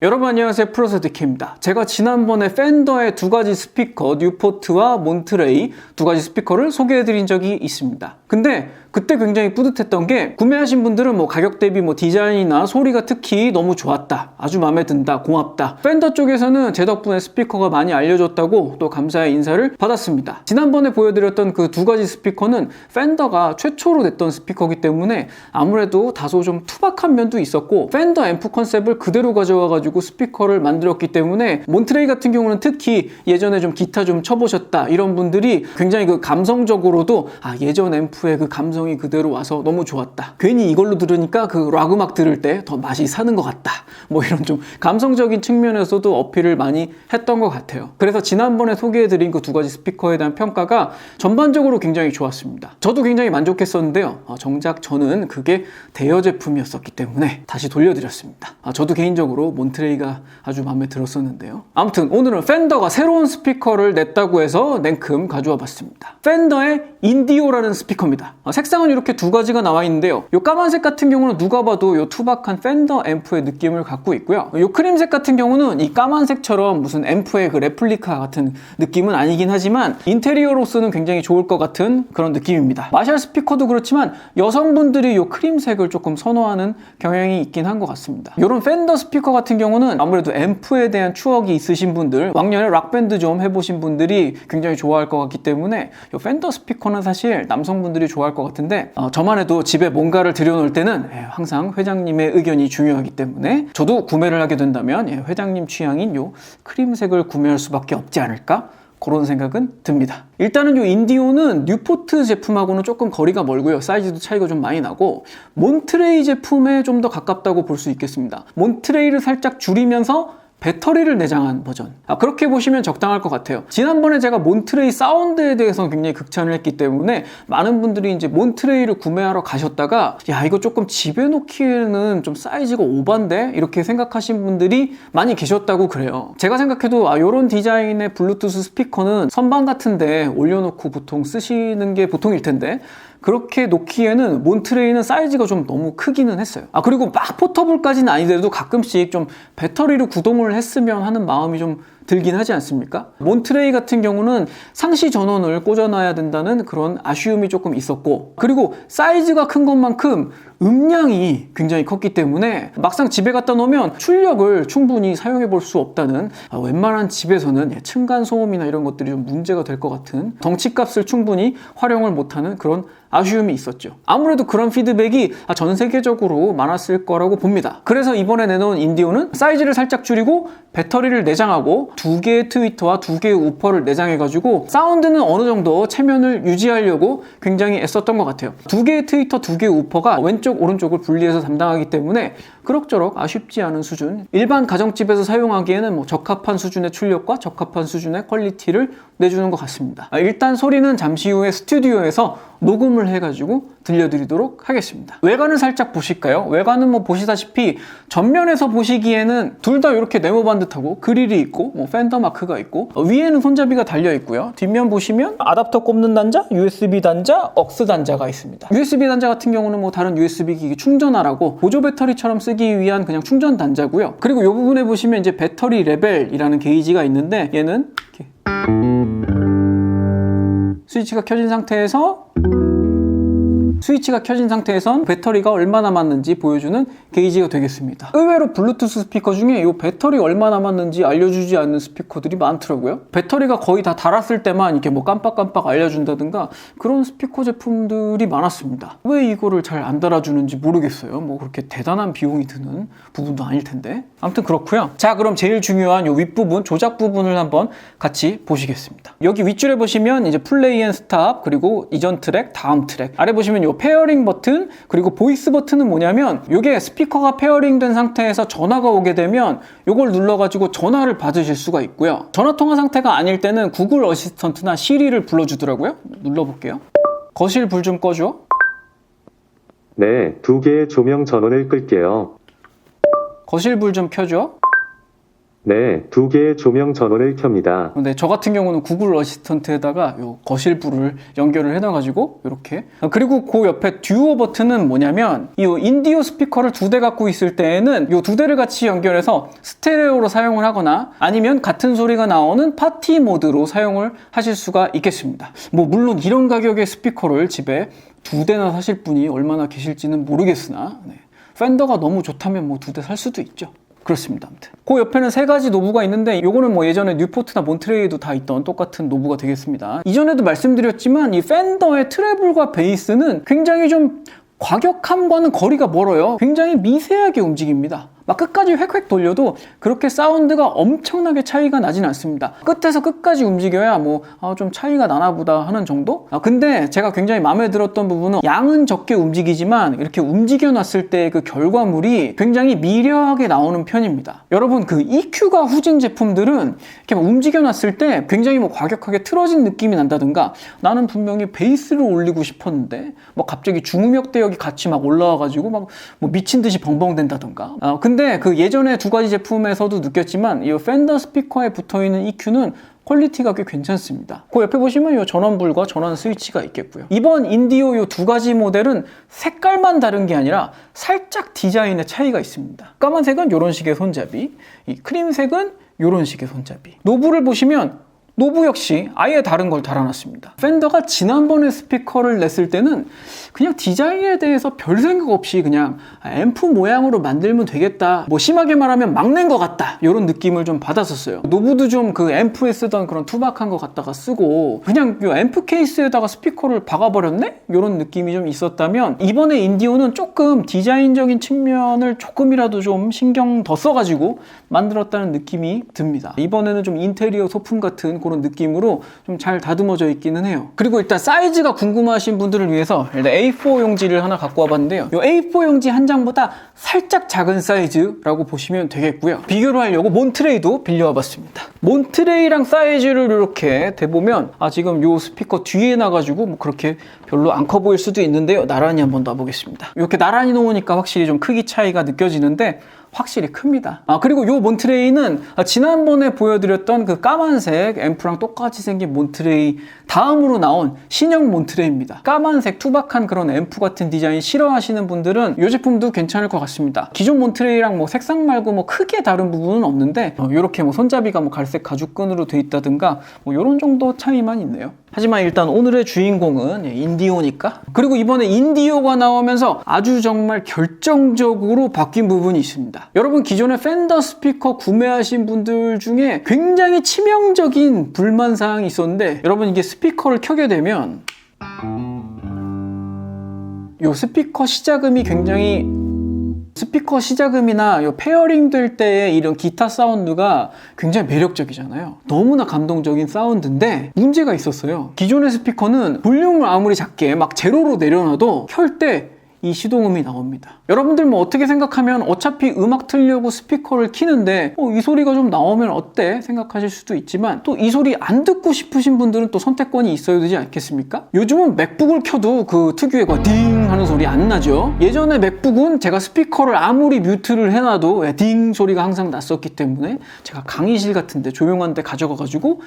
여러분 안녕하세요, 프로세티케입니다. 제가 지난번에 팬더의 두 가지 스피커 뉴포트와 몬트레이 두 가지 스피커를 소개해드린 적이 있습니다. 근데 그때 굉장히 뿌듯했던 게 구매하신 분들은 뭐 가격 대비 뭐 디자인이나 소리가 특히 너무 좋았다, 아주 마음에 든다, 고맙다. 팬더 쪽에서는 제 덕분에 스피커가 많이 알려졌다고 또 감사의 인사를 받았습니다. 지난번에 보여드렸던 그 두 가지 스피커는 팬더가 최초로 냈던 스피커이기 때문에 아무래도 다소 좀 투박한 면도 있었고 팬더 앰프 컨셉을 그대로 가져와가지고 스피커를 만들었기 때문에 몬트레이 같은 경우는 특히 예전에 좀 기타 좀 쳐보셨다 이런 분들이 굉장히 그 감성적으로도 예전 앰프의 그 감성이 그대로 와서 너무 좋았다, 괜히 이걸로 들으니까 그 락 음악 들을 때 더 맛이 사는 것 같다, 뭐 이런 좀 감성적인 측면에서도 어필을 많이 했던 것 같아요. 그래서 지난번에 소개해드린 그 두 가지 스피커에 대한 평가가 전반적으로 굉장히 좋았습니다. 저도 굉장히 만족했었는데요, 정작 저는 그게 대여 제품이었었기 때문에 다시 돌려드렸습니다. 저도 개인적으로 몬트레이가 아주 마음에 들었었는데요. 아무튼 오늘은 팬더가 새로운 스피커를 냈다고 해서 냉큼 가져와 봤습니다. 팬더의 인디오라는 스피커입니다. 색상은 이렇게 두 가지가 나와 있는데요, 이 까만색 같은 경우는 누가 봐도 이 투박한 팬더 앰프의 느낌을 갖고 있고요, 이 크림색 같은 경우는 이 까만색처럼 무슨 앰프의 그 레플리카 같은 느낌은 아니긴 하지만 인테리어로서는 굉장히 좋을 것 같은 그런 느낌입니다. 마샬 스피커도 그렇지만 여성분들이 이 크림색을 조금 선호하는 경향이 있긴 한 것 같습니다. 이런 팬더 스피커 같은 경우는 아무래도 앰프에 대한 추억이 있으신 분들, 왕년에 락밴드 좀 해보신 분들이 굉장히 좋아할 것 같기 때문에 이 팬더 스피커는 사실 남성분들이 좋아할 것 같은데 저만 해도 집에 뭔가를 들여놓을 때는 항상 회장님의 의견이 중요하기 때문에 저도 구매를 하게 된다면 회장님 취향인 이 크림색을 구매할 수밖에 없지 않을까? 그런 생각은 듭니다. 일단은 이 인디오는 뉴포트 제품하고는 조금 거리가 멀고요, 사이즈도 차이가 좀 많이 나고 몬트레이 제품에 좀 더 가깝다고 볼 수 있겠습니다. 몬트레이를 살짝 줄이면서 배터리를 내장한 버전, 그렇게 보시면 적당할 것 같아요. 지난번에 제가 몬트레이 사운드에 대해서 굉장히 극찬을 했기 때문에 많은 분들이 이제 몬트레이를 구매하러 가셨다가 이거 조금 집에 놓기에는 좀 사이즈가 오반데 이렇게 생각하신 분들이 많이 계셨다고 그래요. 제가 생각해도 이런 디자인의 블루투스 스피커는 선반 같은데 올려놓고 보통 쓰시는 게 보통일 텐데 그렇게 놓기에는 몬트레이는 사이즈가 좀 너무 크기는 했어요. 그리고 막 포터블까지는 아니더라도 가끔씩 좀 배터리로 구동을 했으면 하는 마음이 좀 들긴 하지 않습니까? 몬트레이 같은 경우는 상시 전원을 꽂아놔야 된다는 그런 아쉬움이 조금 있었고, 그리고 사이즈가 큰 것만큼 음량이 굉장히 컸기 때문에 막상 집에 갖다 놓으면 출력을 충분히 사용해 볼 수 없다는, 웬만한 집에서는 층간 소음이나 이런 것들이 좀 문제가 될 것 같은, 덩치값을 충분히 활용을 못하는 그런 아쉬움이 있었죠. 아무래도 그런 피드백이 전 세계적으로 많았을 거라고 봅니다. 그래서 이번에 내놓은 인디오는 사이즈를 살짝 줄이고 배터리를 내장하고 두 개의 트위터와 두 개의 우퍼를 내장해가지고 사운드는 어느 정도 체면을 유지하려고 굉장히 애썼던 것 같아요. 두 개의 트위터, 두 개의 우퍼가 왼쪽 오른쪽을 분리해서 담당하기 때문에 그럭저럭 아쉽지 않은 수준, 일반 가정집에서 사용하기에는 뭐 적합한 수준의 출력과 적합한 수준의 퀄리티를 내주는 것 같습니다. 일단 소리는 잠시 후에 스튜디오에서 녹음을 해가지고 들려드리도록 하겠습니다. 외관을 살짝 보실까요? 외관은 뭐 보시다시피 전면에서 보시기에는 둘 다 이렇게 네모반듯하고 그릴이 있고 팬더 마크가 있고 위에는 손잡이가 달려 있고요, 뒷면 보시면 아답터 꼽는 단자, USB 단자, 억스 단자가 있습니다. USB 단자 같은 경우는 뭐 다른 USB 기기 충전하라고 보조 배터리처럼 쓰기 위한 그냥 충전 단자고요. 그리고 이 부분에 보시면 이제 배터리 레벨이라는 게이지가 있는데 얘는 이렇게 스위치가 켜진 상태에선 배터리가 얼마 남았는지 보여주는 게이지가 되겠습니다. 의외로 블루투스 스피커 중에 이 배터리 얼마 남았는지 알려주지 않는 스피커들이 많더라고요. 배터리가 거의 다 닳았을 때만 이렇게 뭐 깜빡깜빡 알려준다든가 그런 스피커 제품들이 많았습니다. 왜 이거를 잘 안 달아주는지 모르겠어요. 뭐 그렇게 대단한 비용이 드는 부분도 아닐 텐데. 아무튼 그렇고요. 자, 그럼 제일 중요한 이 윗부분, 조작 부분을 한번 같이 보시겠습니다. 여기 윗줄에 보시면 이제 플레이 앤 스탑, 그리고 이전 트랙, 다음 트랙, 아래 보시면 이 페어링 버튼, 그리고 보이스 버튼은 뭐냐면 이게 스피커가 페어링 된 상태에서 전화가 오게 되면 이걸 눌러가지고 전화를 받으실 수가 있고요, 전화 통화 상태가 아닐 때는 구글 어시스턴트나 시리를 불러주더라고요. 눌러볼게요. 거실 불 좀 꺼줘. 네, 두 개의 조명 전원을 끌게요. 거실 불 좀 켜줘. 네, 2개의 조명 전원을 켭니다. 근데 저 같은 경우는 구글 어시스턴트에다가 요 거실불을 연결을 해놔가지고 이렇게. 그리고 그 옆에 듀오 버튼은 뭐냐면 이 인디오 스피커를 2대 갖고 있을 때에는 요 2대를 같이 연결해서 스테레오로 사용을 하거나 아니면 같은 소리가 나오는 파티 모드로 사용을 하실 수가 있겠습니다. 뭐 물론 이런 가격의 스피커를 집에 2대나 사실 분이 얼마나 계실지는 모르겠으나 팬더가 너무 좋다면 뭐 2대 살 수도 있죠. 그렇습니다. 아무튼 그 옆에는 3가지 노브가 있는데 요거는 뭐 예전에 뉴포트나 몬트레이도 다 있던 똑같은 노브가 되겠습니다. 이전에도 말씀드렸지만 이 팬더의 트래블과 베이스는 굉장히 좀 과격함과는 거리가 멀어요. 굉장히 미세하게 움직입니다. 막 끝까지 획획 돌려도 그렇게 사운드가 엄청나게 차이가 나진 않습니다. 끝에서 끝까지 움직여야 좀 차이가 나나 보다 하는 정도? 근데 제가 굉장히 마음에 들었던 부분은 양은 적게 움직이지만 이렇게 움직여 놨을 때 그 결과물이 굉장히 미려하게 나오는 편입니다. 여러분 그 EQ가 후진 제품들은 이렇게 움직여 놨을 때 굉장히 과격하게 틀어진 느낌이 난다든가 나는 분명히 베이스를 올리고 싶었는데 갑자기 중음역 대역이 같이 막 올라와가지고 막 미친 듯이 벙벙댄다든가 근데 그 예전에 2가지 제품에서도 느꼈지만 이 팬더 스피커에 붙어있는 EQ는 퀄리티가 꽤 괜찮습니다. 그 옆에 보시면 이 전원불과 전원 스위치가 있겠고요. 이번 인디오 이 2가지 모델은 색깔만 다른 게 아니라 살짝 디자인의 차이가 있습니다. 까만색은 이런 식의 손잡이, 이 크림색은 이런 식의 손잡이. 노브를 보시면 노브 역시 아예 다른 걸 달아놨습니다. 팬더가 지난번에 스피커를 냈을 때는 그냥 디자인에 대해서 별 생각 없이 그냥 앰프 모양으로 만들면 되겠다, 심하게 말하면 막 낸 것 같다, 이런 느낌을 좀 받았었어요. 노브도 좀 그 앰프에 쓰던 그런 투박한 것 갖다가 쓰고 그냥 이 앰프 케이스에다가 스피커를 박아버렸네? 이런 느낌이 좀 있었다면 이번에 인디오는 조금 디자인적인 측면을 조금이라도 좀 신경 더 써가지고 만들었다는 느낌이 듭니다. 이번에는 좀 인테리어 소품 같은 그런 느낌으로 좀 잘 다듬어져 있기는 해요. 그리고 일단 사이즈가 궁금하신 분들을 위해서 일단 A4 용지를 하나 갖고 와봤는데요. 이 A4 용지 한 장보다 살짝 작은 사이즈라고 보시면 되겠고요. 비교를 하려고 몬트레이도 빌려와 봤습니다. 몬트레이랑 사이즈를 이렇게 대보면 지금 이 스피커 뒤에 놔가지고 그렇게 별로 안 커 보일 수도 있는데요. 나란히 한번 놔보겠습니다. 이렇게 나란히 놓으니까 확실히 좀 크기 차이가 느껴지는데 확실히 큽니다. 그리고 이 몬트레이는 지난번에 보여드렸던 그 까만색 앰프랑 똑같이 생긴 몬트레이 다음으로 나온 신형 몬트레이입니다. 까만색 투박한 그런 앰프 같은 디자인 싫어하시는 분들은 이 제품도 괜찮을 것 같습니다. 기존 몬트레이랑 색상 말고 크게 다른 부분은 없는데 이렇게 손잡이가 갈색 가죽끈으로 돼 있다든가 이런 정도 차이만 있네요. 하지만 일단 오늘의 주인공은 인디오니까. 그리고 이번에 인디오가 나오면서 아주 정말 결정적으로 바뀐 부분이 있습니다. 여러분 기존에 팬더 스피커 구매하신 분들 중에 굉장히 치명적인 불만사항이 있었는데 여러분 이게 스피커를 켜게 되면 이 스피커 시작음이 굉장히 스피커 시작음이나 페어링 될 때의 이런 기타 사운드가 굉장히 매력적이잖아요. 너무나 감동적인 사운드인데 문제가 있었어요. 기존의 스피커는 볼륨을 아무리 작게 제로로 내려놔도 켤 때 이 시동음이 나옵니다. 여러분들 어떻게 생각하면 어차피 음악 틀려고 스피커를 키는데 이 소리가 좀 나오면 어때? 생각하실 수도 있지만 또 이 소리 안 듣고 싶으신 분들은 또 선택권이 있어야 되지 않겠습니까? 요즘은 맥북을 켜도 그 특유의 딩 하는 소리 안 나죠? 예전에 맥북은 제가 스피커를 아무리 뮤트를 해놔도 딩 소리가 항상 났었기 때문에 제가 강의실 같은데 조용한 데 가져가가지고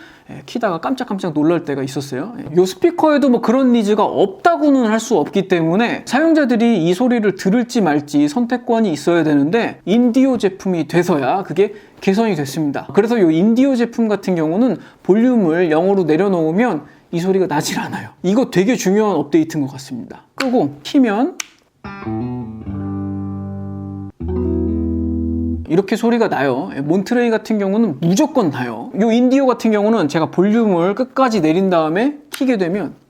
키다가 깜짝깜짝 놀랄 때가 있었어요. 이 스피커에도 그런 니즈가 없다고는 할 수 없기 때문에 사용자들이 이 소리를 들을지 말지 선택권이 있어야 되는데 인디오 제품이 돼서야 그게 개선이 됐습니다. 그래서 이 인디오 제품 같은 경우는 볼륨을 0으로 내려놓으면 이 소리가 나질 않아요. 이거 되게 중요한 업데이트인 것 같습니다. 끄고 키면 이렇게 소리가 나요. 몬트레이 같은 경우는 무조건 나요. 이 인디오 같은 경우는 제가 볼륨을 끝까지 내린 다음에 키게 되면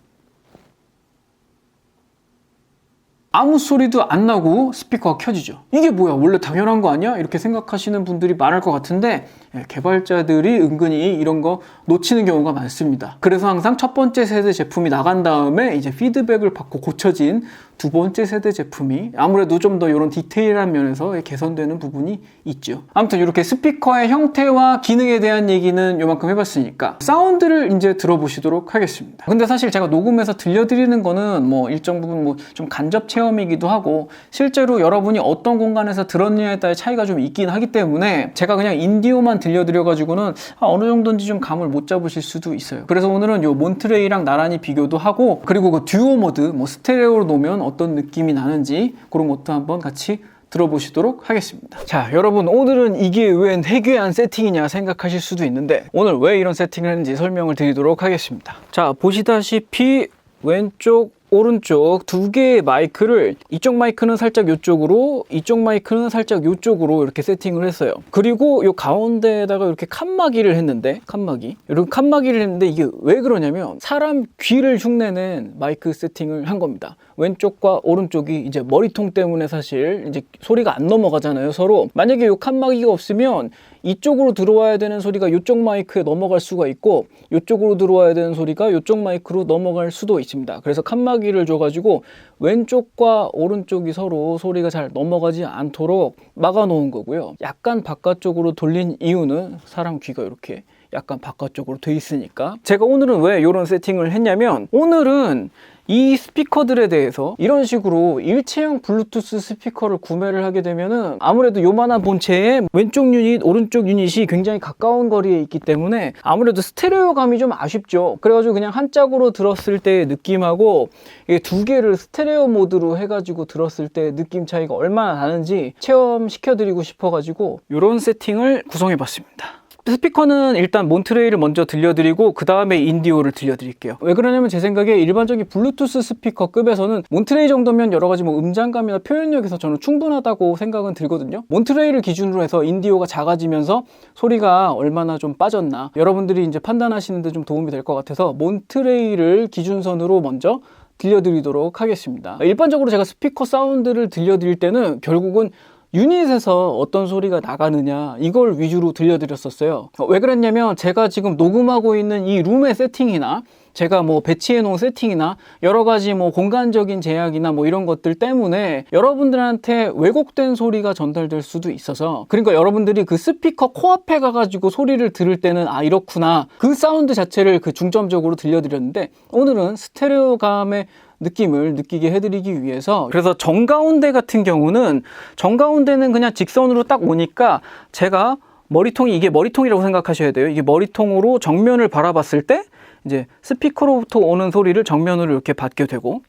아무 소리도 안 나고 스피커가 켜지죠. 이게 뭐야? 원래 당연한 거 아니야? 이렇게 생각하시는 분들이 많을 것 같은데 개발자들이 은근히 이런 거 놓치는 경우가 많습니다. 그래서 항상 첫 번째 세대 제품이 나간 다음에 이제 피드백을 받고 고쳐진 두 번째 세대 제품이 아무래도 좀 더 이런 디테일한 면에서 개선되는 부분이 있죠. 아무튼 이렇게 스피커의 형태와 기능에 대한 얘기는 요만큼 해봤으니까 사운드를 이제 들어보시도록 하겠습니다. 근데 사실 제가 녹음해서 들려드리는 거는 일정 부분 좀 간접 체험 체험이기도 하고 실제로 여러분이 어떤 공간에서 들었느냐에 따라 차이가 좀 있긴 하기 때문에 제가 그냥 인디오만 들려드려가지고는 어느 정도인지 좀 감을 못 잡으실 수도 있어요. 그래서 오늘은 요 몬트레이랑 나란히 비교도 하고 그리고 그 듀오 모드 뭐 스테레오로 놓으면 어떤 느낌이 나는지 그런 것도 한번 같이 들어보시도록 하겠습니다. 자, 여러분 오늘은 이게 웬 해괴한 세팅이냐 생각하실 수도 있는데 오늘 왜 이런 세팅을 했는지 설명을 드리도록 하겠습니다. 자, 보시다시피 왼쪽 오른쪽 두 개의 마이크를 이쪽 마이크는 살짝 이쪽으로 이쪽 마이크는 살짝 이쪽으로 이렇게 세팅을 했어요. 그리고 이 가운데에다가 이렇게 칸막이를 했는데 칸막이를 했는데 이게 왜 그러냐면 사람 귀를 흉내낸 마이크 세팅을 한 겁니다. 왼쪽과 오른쪽이 이제 머리통 때문에 사실 이제 소리가 안 넘어가잖아요, 서로. 만약에 이 칸막이가 없으면 이쪽으로 들어와야 되는 소리가 이쪽 마이크에 넘어갈 수가 있고 이쪽으로 들어와야 되는 소리가 이쪽 마이크로 넘어갈 수도 있습니다. 그래서 칸막이를 줘가지고 왼쪽과 오른쪽이 서로 소리가 잘 넘어가지 않도록 막아 놓은 거고요. 약간 바깥쪽으로 돌린 이유는 사람 귀가 이렇게 약간 바깥쪽으로 돼 있으니까. 제가 오늘은 왜 이런 세팅을 했냐면 오늘은 이 스피커들에 대해서 이런 식으로 일체형 블루투스 스피커를 구매를 하게 되면은 아무래도 요만한 본체에 왼쪽 유닛, 오른쪽 유닛이 굉장히 가까운 거리에 있기 때문에 아무래도 스테레오감이 좀 아쉽죠. 그래가지고 그냥 한 짝으로 들었을 때의 느낌하고 이게 두 개를 스테레오 모드로 해가지고 들었을 때 느낌 차이가 얼마나 나는지 체험시켜드리고 싶어가지고 이런 세팅을 구성해봤습니다. 스피커는 일단 몬트레이를 먼저 들려드리고 그 다음에 인디오를 들려드릴게요. 왜 그러냐면 제 생각에 일반적인 블루투스 스피커급에서는 몬트레이 정도면 여러 가지 뭐 음장감이나 표현력에서 저는 충분하다고 생각은 들거든요. 몬트레이를 기준으로 해서 인디오가 작아지면서 소리가 얼마나 좀 빠졌나 여러분들이 이제 판단하시는 데 좀 도움이 될 것 같아서 몬트레이를 기준선으로 먼저 들려드리도록 하겠습니다. 일반적으로 제가 스피커 사운드를 들려드릴 때는 결국은 유닛에서 어떤 소리가 나가느냐 이걸 위주로 들려드렸었어요. 왜 그랬냐면 제가 지금 녹음하고 있는 이 룸의 세팅이나 제가 뭐 배치해 놓은 세팅이나 여러 가지 뭐 공간적인 제약이나 뭐 이런 것들 때문에 여러분들한테 왜곡된 소리가 전달될 수도 있어서 그러니까 여러분들이 그 스피커 코앞에 가가지고 소리를 들을 때는 아 이렇구나 그 사운드 자체를 그 중점적으로 들려드렸는데 오늘은 스테레오감의 느낌을 느끼게 해드리기 위해서 그래서 정가운데 같은 경우는 정가운데는 그냥 직선으로 딱 오니까 제가 머리통이 이게 머리통이라고 생각하셔야 돼요. 이게 머리통으로 정면을 바라봤을 때 이제 스피커로부터 오는 소리를 정면으로 이렇게 받게 되고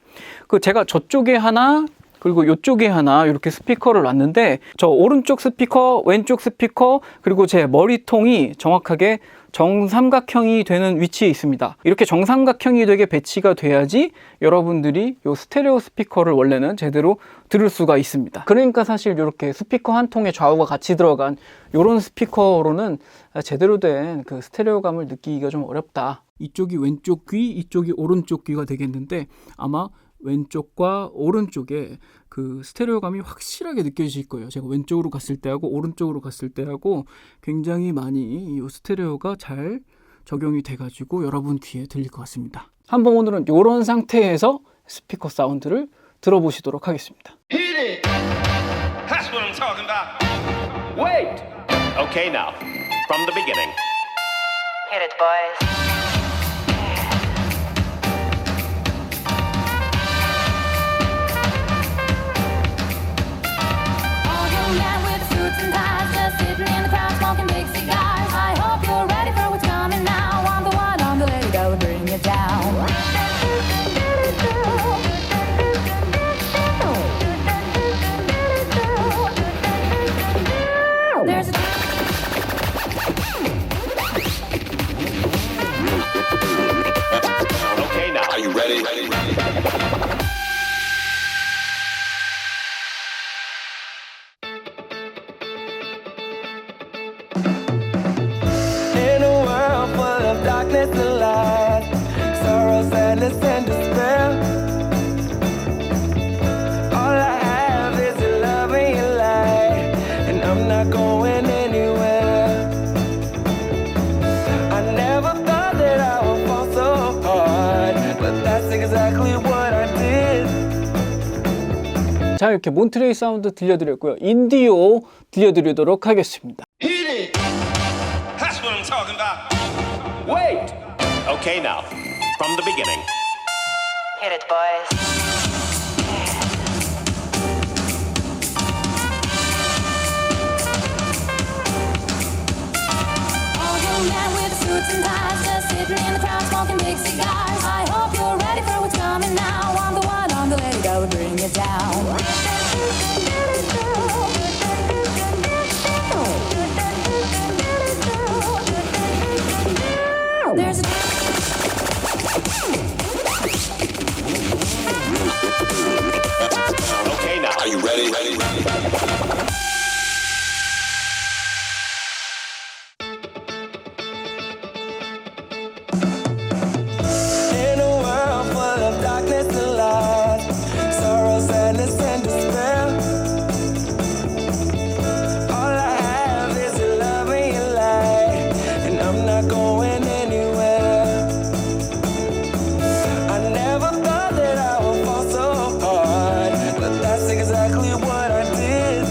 그 제가 저쪽에 하나 그리고 이쪽에 하나 이렇게 스피커를 놨는데 저 오른쪽 스피커, 왼쪽 스피커 그리고 제 머리통이 정확하게 정삼각형이 되는 위치에 있습니다. 이렇게 정삼각형이 되게 배치가 돼야지 여러분들이 이 스테레오 스피커를 원래는 제대로 들을 수가 있습니다. 그러니까 사실 이렇게 스피커 한 통에 좌우가 같이 들어간 이런 스피커로는 제대로 된 그 스테레오감을 느끼기가 좀 어렵다. 이쪽이 왼쪽 귀, 이쪽이 오른쪽 귀가 되겠는데 아마 왼쪽과 오른쪽에 그 스테레오감이 확실하게 느껴지실 거예요. 제가 왼쪽으로 갔을 때하고 오른쪽으로 갔을 때하고 굉장히 많이 이 스테레오가 잘 적용이 돼가지고 여러분 귀에 들릴 것 같습니다. 한번 오늘은 이런 상태에서 스피커 사운드를 들어보시도록 하겠습니다. Hit it. That's what I'm talking about. Wait. Okay, now, from the beginning. Hit it, boys. All young men with suits and ties, just sitting in the crowd smoking big cigars. I hope you're ready for what's coming now. I'm the one on the lady that will bring you down. There's a Okay, now. Are you ready? In a world full of darkness and lies, sorrow, sadness, and despair, all I have is your love and your light, and I'm not going anywhere. I never thought that I would fall so hard, but that's exactly what I did. 자, 이렇게 몬트레이 사운드 들려드렸고요. 인디오 들려드리도록 하겠습니다. Hit it. That's what I'm talking about. Wait. Okay, now, from the beginning. hit it, boys. and ties, just sitting in the crowd smoking big cigars. I hope you're ready for what's coming now. I'm the one on the lady that will bring you down. There's a Okay, now. Are you ready? In a world full of darkness and light, sorrow, sadness, and despair. All I have is your love and your light, and I'm not going anywhere. I never thought that I would fall so hard, but that's exactly what I did.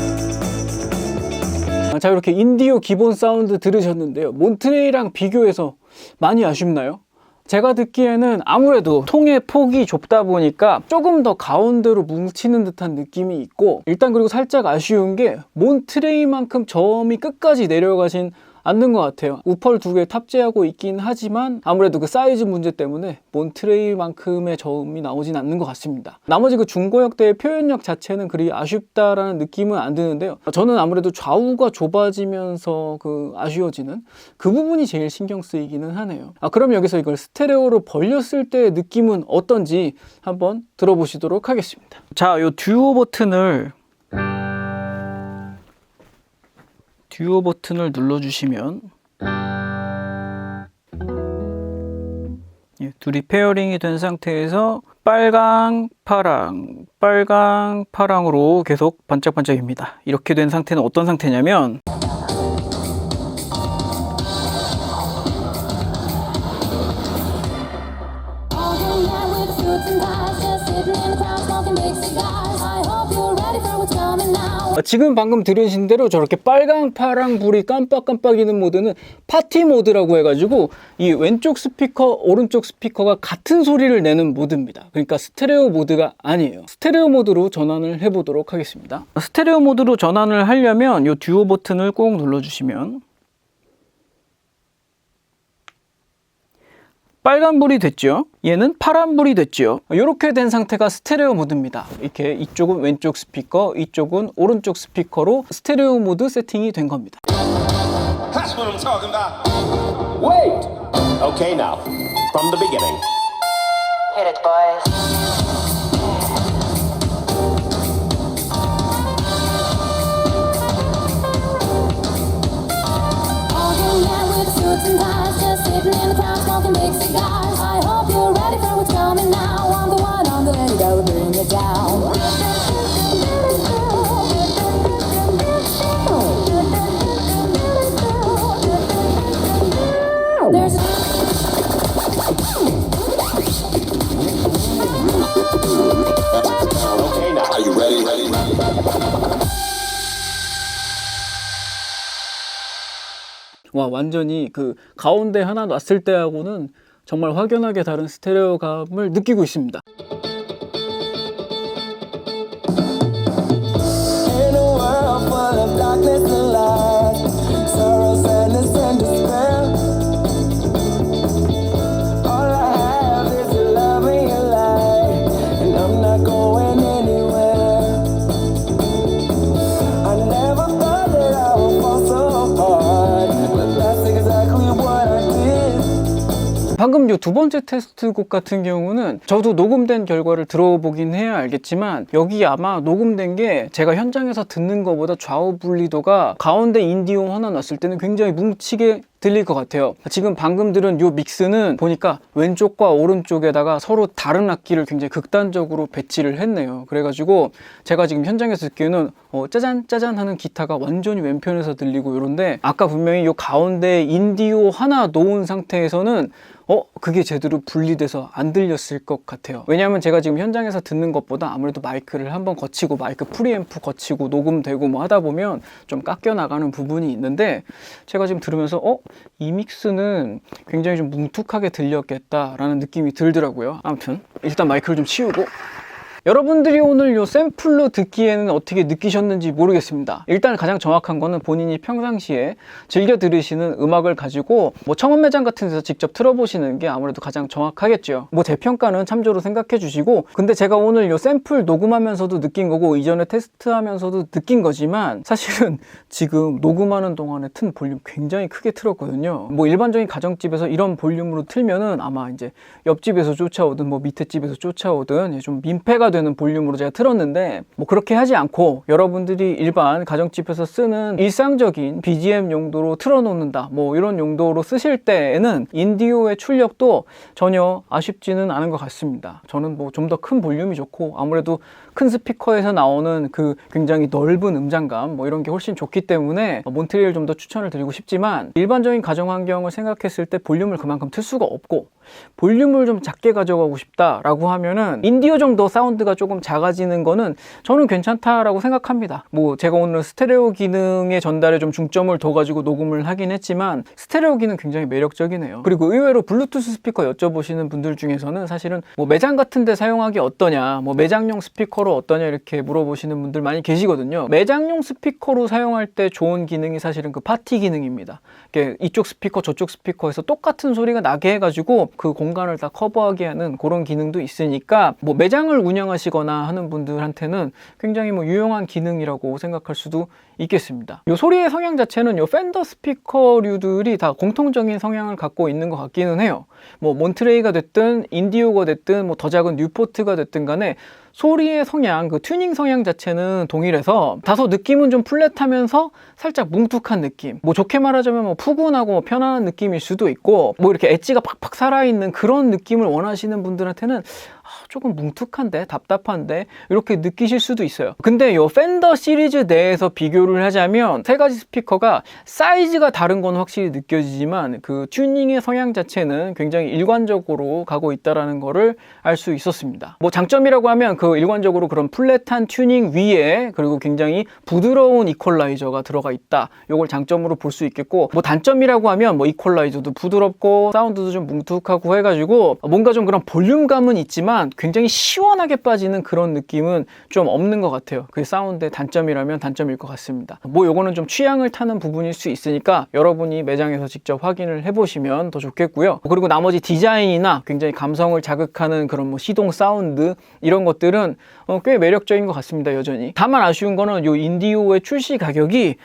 자, 이렇게 인디오 기본 사운드 들으셨는데요. 몬트레이랑 비교해서 많이 아쉽나요? 제가 듣기에는 아무래도 통의 폭이 좁다 보니까 조금 더 가운데로 뭉치는 듯한 느낌이 있고, 일단 그리고 살짝 아쉬운 게 몬트레이만큼 저음이 끝까지 내려가진 않는 것 같아요. 우펄 2개 탑재하고 있긴 하지만 아무래도 그 사이즈 문제 때문에 몬트레이만큼의 저음이 나오진 않는 것 같습니다. 나머지 그 중고역대의 표현력 자체는 그리 아쉽다라는 느낌은 안 드는데요. 저는 아무래도 좌우가 좁아지면서 그 아쉬워지는 그 부분이 제일 신경 쓰이기는 하네요. 그럼 여기서 이걸 스테레오로 벌렸을 때의 느낌은 어떤지 한번 들어보시도록 하겠습니다. 자, 요 듀오 버튼을 눌러주시면 둘이 페어링이 된 상태에서 빨강, 파랑, 빨강, 파랑으로 계속 반짝반짝입니다. 이렇게 된 상태는 어떤 상태냐면 all day night with suits and ties, just sitting in the crowd smoking big cigars. I hope you're ready for what's coming now. 지금 방금 들으신 대로 저렇게 빨강, 파랑, 불이 깜빡깜빡이는 모드는 파티 모드라고 해가지고 이 왼쪽 스피커, 오른쪽 스피커가 같은 소리를 내는 모드입니다. 그러니까 스테레오 모드가 아니에요. 스테레오 모드로 전환을 해보도록 하겠습니다. 스테레오 모드로 전환을 하려면 이 듀오 버튼을 꼭 눌러주시면 빨간불이 됐죠. 얘는 파란불이 됐죠. 이렇게 된 상태가 스테레오 모드입니다. 이렇게 이쪽은 왼쪽 스피커, 이쪽은 오른쪽 스피커로 스테레오 모드 세팅이 된 겁니다. That's what I'm talking about. Wait! Okay, now. From the beginning. Hit it, boys. All day night with suits and ties, just sitting in the crowd smoking big cigars. I hope you're ready for what's coming now. I'm the one on the lady that will bring you down. There's a Okay, now. Are you ready? 와, 완전히 그 가운데 하나 놨을 때하고는 정말 확연하게 다른 스테레오감을 느끼고 있습니다. In a world full of darkness and light, sorrow, sadness, and despair. All I have is your love and your light, and I'm not going anywhere. I never thought that I would fall so hard, but that's exactly what I did. 방금 요 두 번째 테스트곡 같은 경우는 저도 녹음된 결과를 들어보긴 해야 알겠지만 여기 아마 녹음된 게 제가 현장에서 듣는 것보다 좌우 분리도가 가운데 인디움 하나 놨을 때는 굉장히 뭉치게 들릴 것 같아요. 지금 방금 들은 요 믹스는 보니까 왼쪽과 오른쪽에다가 서로 다른 악기를 굉장히 극단적으로 배치를 했네요. 그래가지고 제가 지금 현장에서 듣기에는 짜잔 짜잔 하는 기타가 완전히 왼편에서 들리고 이런데, 아까 분명히 요 가운데 인디오 하나 놓은 상태에서는 그게 제대로 분리돼서 안 들렸을 것 같아요. 왜냐하면 제가 지금 현장에서 듣는 것보다 아무래도 마이크를 한번 거치고 마이크 프리앰프 거치고 녹음되고 뭐 하다 보면 좀 깎여 나가는 부분이 있는데, 제가 지금 들으면서 이 믹스는 굉장히 좀 뭉툭하게 들렸겠다라는 느낌이 들더라고요. 아무튼 일단 마이크를 좀 치우고 여러분들이 오늘 요 샘플로 듣기에는 어떻게 느끼셨는지 모르겠습니다. 일단 가장 정확한 거는 본인이 평상시에 즐겨 들으시는 음악을 가지고 뭐 청원 매장 같은 데서 직접 틀어보시는 게 아무래도 가장 정확하겠죠. 뭐 제 평가는 참조로 생각해 주시고, 근데 제가 오늘 요 샘플 녹음하면서도 느낀 거고 이전에 테스트하면서도 느낀 거지만, 사실은 지금 녹음하는 동안에 튼 볼륨 굉장히 크게 틀었거든요. 뭐 일반적인 가정집에서 이런 볼륨으로 틀면은 아마 이제 옆집에서 쫓아오든 뭐 밑에 집에서 쫓아오든 좀 민폐가 되는 볼륨으로 제가 틀었는데, 뭐 그렇게 하지 않고 여러분들이 일반 가정집에서 쓰는 일상적인 BGM 용도로 틀어놓는다, 뭐 이런 용도로 쓰실 때에는 인디오의 출력도 전혀 아쉽지는 않은 것 같습니다. 저는 뭐 좀 더 큰 볼륨이 좋고, 아무래도 큰 스피커에서 나오는 그 굉장히 넓은 음장감 뭐 이런 게 훨씬 좋기 때문에 몬트레이를 좀 더 추천을 드리고 싶지만, 일반적인 가정 환경을 생각했을 때 볼륨을 그만큼 틀 수가 없고 볼륨을 좀 작게 가져가고 싶다라고 하면은 인디오 정도 사운드가 조금 작아지는 거는 저는 괜찮다라고 생각합니다. 뭐 제가 오늘 스테레오 기능의 전달에 좀 중점을 둬가지고 녹음을 하긴 했지만, 스테레오 기능 굉장히 매력적이네요. 그리고 의외로 블루투스 스피커 여쭤보시는 분들 중에서는 사실은 뭐 매장 같은 데 사용하기 어떠냐, 뭐 매장용 스피커로 어떠냐 이렇게 물어보시는 분들 많이 계시거든요. 매장용 스피커로 사용할 때 좋은 기능이 사실은 그 파티 기능입니다. 이쪽 스피커 저쪽 스피커에서 똑같은 소리가 나게 해가지고 그 공간을 다 커버하게 하는 그런 기능도 있으니까, 뭐 매장을 운영하시거나 하는 분들한테는 굉장히 뭐 유용한 기능이라고 생각할 수도 있겠습니다. 요 소리의 성향 자체는 요 팬더 스피커류들이 다 공통적인 성향을 갖고 있는 것 같기는 해요. 뭐 몬트레이가 됐든 인디오가 됐든 뭐 더 작은 뉴포트가 됐든 간에 소리의 성향, 그 튜닝 성향 자체는 동일해서 다소 느낌은 좀 플랫하면서 살짝 뭉툭한 느낌, 뭐 좋게 말하자면 뭐 푸근하고 뭐 편안한 느낌일 수도 있고, 뭐 이렇게 엣지가 팍팍 살아있는 그런 느낌을 원하시는 분들한테는 조금 뭉툭한데 답답한데 이렇게 느끼실 수도 있어요. 근데 이 팬더 시리즈 내에서 비교를 하자면 세 가지 스피커가 사이즈가 다른 건 확실히 느껴지지만 그 튜닝의 성향 자체는 굉장히 일관적으로 가고 있다는 거를 알 수 있었습니다. 뭐 장점이라고 하면 그 일관적으로 그런 플랫한 튜닝 위에 그리고 굉장히 부드러운 이퀄라이저가 들어가 있다, 요걸 장점으로 볼 수 있겠고, 뭐 단점이라고 하면 뭐 이퀄라이저도 부드럽고 사운드도 좀 뭉툭하고 해가지고 뭔가 좀 그런 볼륨감은 있지만 굉장히 시원하게 빠지는 그런 느낌은 좀 없는 것 같아요. 그게 사운드의 단점이라면 단점일 것 같습니다. 뭐 요거는 좀 취향을 타는 부분일 수 있으니까 여러분이 매장에서 직접 확인을 해보시면 더 좋겠고요. 그리고 나머지 디자인이나 굉장히 감성을 자극하는 그런 뭐 시동 사운드 이런 것들은 꽤 매력적인 것 같습니다, 여전히. 다만 아쉬운 거는 요 인디오의 출시 가격이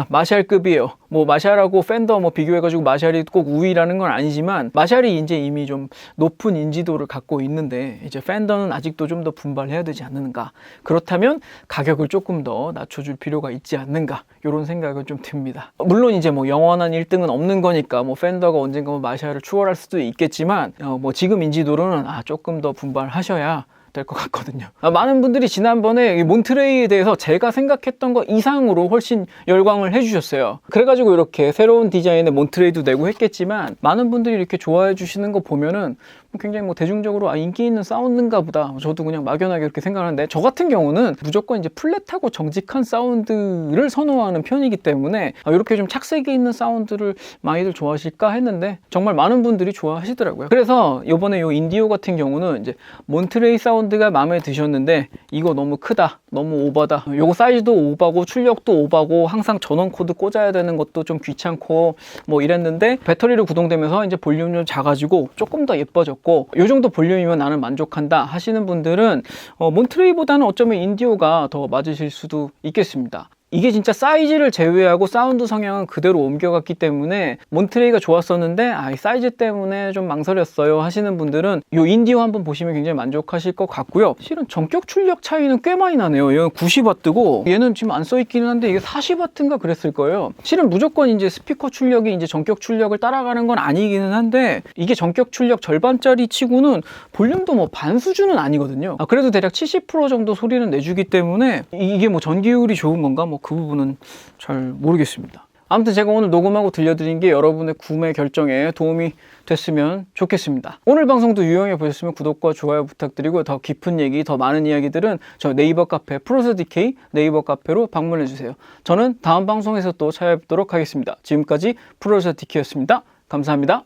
마샬급이에요. 뭐 마샬하고 팬더 뭐 비교해가지고 마샬이 꼭 우위라는 건 아니지만, 마샬이 이제 이미 좀 높은 인지도를 갖고 있는데 이제 팬더는 아직도 좀 더 분발해야 되지 않는가, 그렇다면 가격을 조금 더 낮춰줄 필요가 있지 않는가, 이런 생각은 좀 듭니다. 물론 이제 뭐 영원한 1등은 없는 거니까 뭐 팬더가 언젠가 뭐 마샬을 추월할 수도 있겠지만, 뭐 지금 인지도로는 조금 더 분발하셔야 될 것 같거든요. 많은 분들이 지난번에 몬트레이에 대해서 제가 생각했던 것 이상으로 훨씬 열광을 해주셨어요. 그래가지고 이렇게 새로운 디자인의 몬트레이도 내고 했겠지만, 많은 분들이 이렇게 좋아해 주시는 거 보면은 굉장히 뭐 대중적으로 인기 있는 사운드인가 보다, 저도 그냥 막연하게 그렇게 생각하는데, 저 같은 경우는 무조건 이제 플랫하고 정직한 사운드를 선호하는 편이기 때문에 이렇게 좀 착색이 있는 사운드를 많이들 좋아하실까 했는데 정말 많은 분들이 좋아하시더라고요. 그래서 이번에 요 인디오 같은 경우는 이제 몬트레이 사운드가 마음에 드셨는데, 이거 너무 크다, 너무 오바다, 요거 사이즈도 오바고 출력도 오바고 항상 전원 코드 꽂아야 되는 것도 좀 귀찮고 뭐 이랬는데, 배터리를 구동되면서 이제 볼륨이 좀 작아지고 조금 더 예뻐졌고, 요 정도 볼륨이면 나는 만족한다 하시는 분들은 몬트레이보다는 어쩌면 인디오가 더 맞으실 수도 있겠습니다. 이게 진짜 사이즈를 제외하고 사운드 성향은 그대로 옮겨갔기 때문에 몬트레이가 좋았었는데 이 사이즈 때문에 좀 망설였어요 하시는 분들은 이 인디오 한번 보시면 굉장히 만족하실 것 같고요. 실은 전격 출력 차이는 꽤 많이 나네요. 얘는 90W고 얘는 지금 안 써있기는 한데 이게 40W인가 그랬을 거예요. 실은 무조건 이제 스피커 출력이 이제 전격 출력을 따라가는 건 아니기는 한데, 이게 전격 출력 절반짜리 치고는 볼륨도 뭐 반 수준은 아니거든요. 그래도 대략 70% 정도 소리는 내주기 때문에 이게 뭐 전기율이 좋은 건가 뭐 그 부분은 잘 모르겠습니다. 아무튼 제가 오늘 녹음하고 들려드린 게 여러분의 구매 결정에 도움이 됐으면 좋겠습니다. 오늘 방송도 유용해 보셨으면 구독과 좋아요 부탁드리고, 더 깊은 얘기, 더 많은 이야기들은 저 네이버 카페 프로스DK 네이버 카페로 방문해주세요. 저는 다음 방송에서 또 찾아뵙도록 하겠습니다. 지금까지 프로스DK였습니다. 감사합니다.